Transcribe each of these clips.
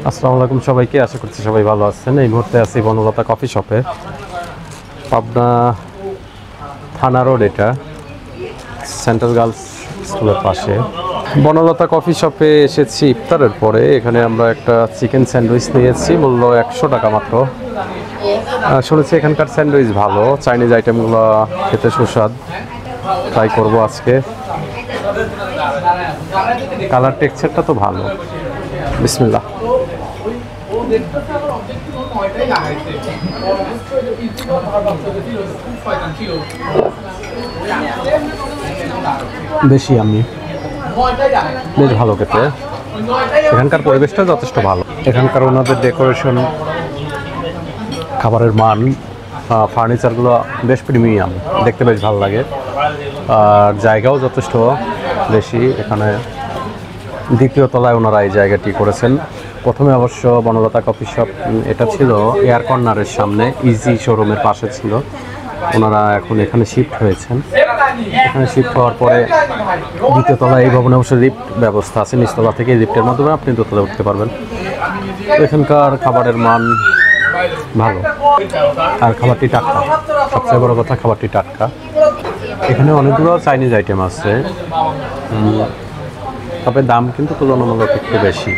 আসসালামু আলাইকুম সবাইকে, আশা করছি সবাই ভালো আছেন। এই মুহূর্তে আছি বনলতা কফি শপে, পাবনা থানা রোড। এটা সেন্ট্রাল গার্লস স্কুলের পাশে। বনলতা কফি শপে এসেছি ইফতারের পরে। এখানে আমরা একটা চিকেন স্যান্ডউইচ নিয়েছি, মূল্য 100 টাকা মাত্র। শুনেছি এখানকার স্যান্ডউইচ ভালো, চাইনিজ আইটেমগুলো খেতে সুস্বাদ। ট্রাই করব আজকে। কালার টেক্সচারটা তো ভালো। বিসমিল্লাহ। বেশি আমি বেশ ভালো খেতে। এখানকার পরিবেশটা যথেষ্ট ভালো। এখানকার ওনাদের ডেকোরেশন, খাবারের মান, ফার্নিচারগুলো বেশ প্রিমিয়াম, দেখতে বেশ ভালো লাগে। আর জায়গাও যথেষ্ট বেশি। এখানে দ্বিতীয় তলায় ওনারা এই জায়গাটি করেছেন। প্রথমে অবশ্য বনলতা কফি শপ এটা ছিল এয়ার কর্নারের সামনে, ইজি শোরুমের পাশে ছিল। ওনারা এখন এখানে শিফট হয়েছেন। এখানে শিফট হওয়ার পরে দ্বিতীয় তলায় এই ভবনে অবশ্য লিফট ব্যবস্থা আছে। নিচতলা থেকে লিফটের মাধ্যমে আপনি দোতলায় উঠতে পারবেন। এখানকার খাবারের মান ভালো, আর খাবারটি টাটকা। সবচেয়ে বড় কথা, খাবারটি টাটকা। এখানে অনেকগুলো চাইনিজ আইটেম আছে, তবে দাম কিন্তু তুলনামূলক একটু বেশি।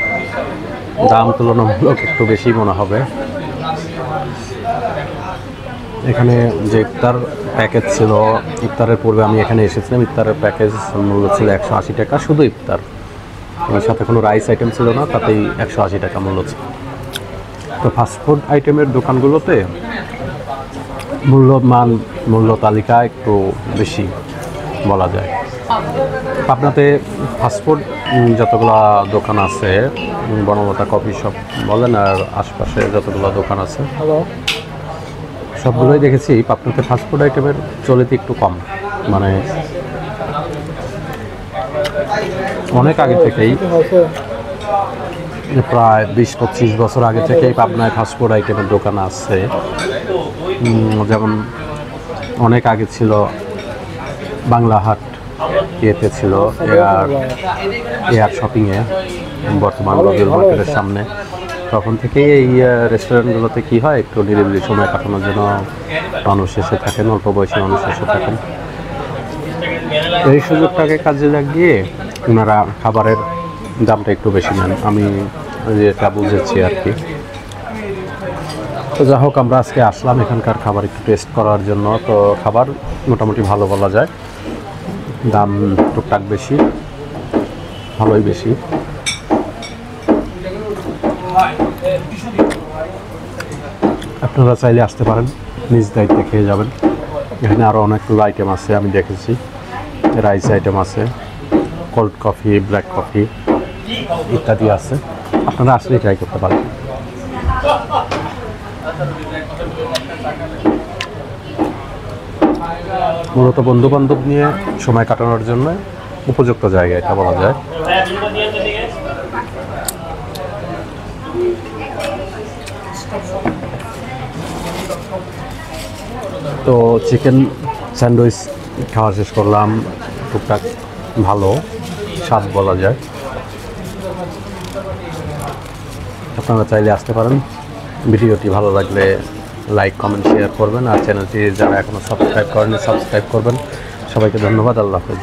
একটু বেশি মনে হবে। এখানে যে ইফতার প্যাকেজ ছিল, ইফতারের পূর্বে আমি এখানে এসেছিলাম, ইফতারের প্যাকেজ মূল্য ছিল 180 টাকা, শুধু ইফতার। এর সাথে কোনো রাইস আইটেম ছিল না, তাতেই 180 টাকা মূল্য ছিল। তো ফাস্টফুড আইটেমের দোকানগুলোতে মূল্য তালিকা একটু বেশি বলা যায়। আপনাতে ফাস্টফুড যতগুলো দোকান আছে, বনলতা কফি শপ বলেন আর আশপাশে যতগুলো দোকান আছে সবগুলোই দেখেছি পাবনাতে ফাস্টফুড আইটেমের চলিতে একটু কম। মানে অনেক আগে থেকেই, প্রায় 20-25 বছর আগে থেকেই পাবনায় ফাস্টফুড আইটেমের দোকান আছে। যেমন অনেক আগে ছিল বাংলা হাট, ইয়েতে ছিল এয়ার শপিংয়ে, বর্তমান রবিউল মার্কেটের সামনে। তখন থেকেই এই রেস্টুরেন্টগুলোতে কী হয়, একটু নিরিবিলি সময় কাটানোর জন্য মানুষ এসে থাকেন, অল্প বয়সী মানুষ এসে থাকেন। এই সুযোগটাকে কাজে লাগিয়ে ওনারা খাবারের দামটা একটু বেশি নেন, আমি যেটা বুঝেছি আর কি। তো যা হোক, আমরা আজকে আসলাম এখানকার খাবার একটু টেস্ট করার জন্য। তো খাবার মোটামুটি ভালো বলা যায়, দাম টুকটাক বেশি, ভালোই বেশি। আপনারা চাইলে আসতে পারেন, নিজ দায়িত্বে খেয়ে যাবেন। এখানে আরও অনেকগুলো আইটেম আছে, আমি দেখেছি রাইস আইটেম আছে, কোল্ড কফি, ব্ল্যাক কফি ইত্যাদি আছে। আপনারা আসলেই ট্রাই করতে পারেন। মূলত বন্ধুবান্ধব নিয়ে সময় কাটানোর জন্য উপযুক্ত জায়গা এটা বলা যায়। তো চিকেন স্যান্ডউইচ খাওয়া শেষ করলাম, টুকটাক ভালো স্বাদ বলা যায়। আপনারা চাইলে আসতে পারেন। ভিডিওটি ভালো লাগলে লাইক, কমেন্ট, শেয়ার করবেন। আর চ্যানেলটি যারা এখনও সাবস্ক্রাইব করেনি সাবস্ক্রাইব করবেন। সবাইকে ধন্যবাদ। আল্লাহ হাফেজ।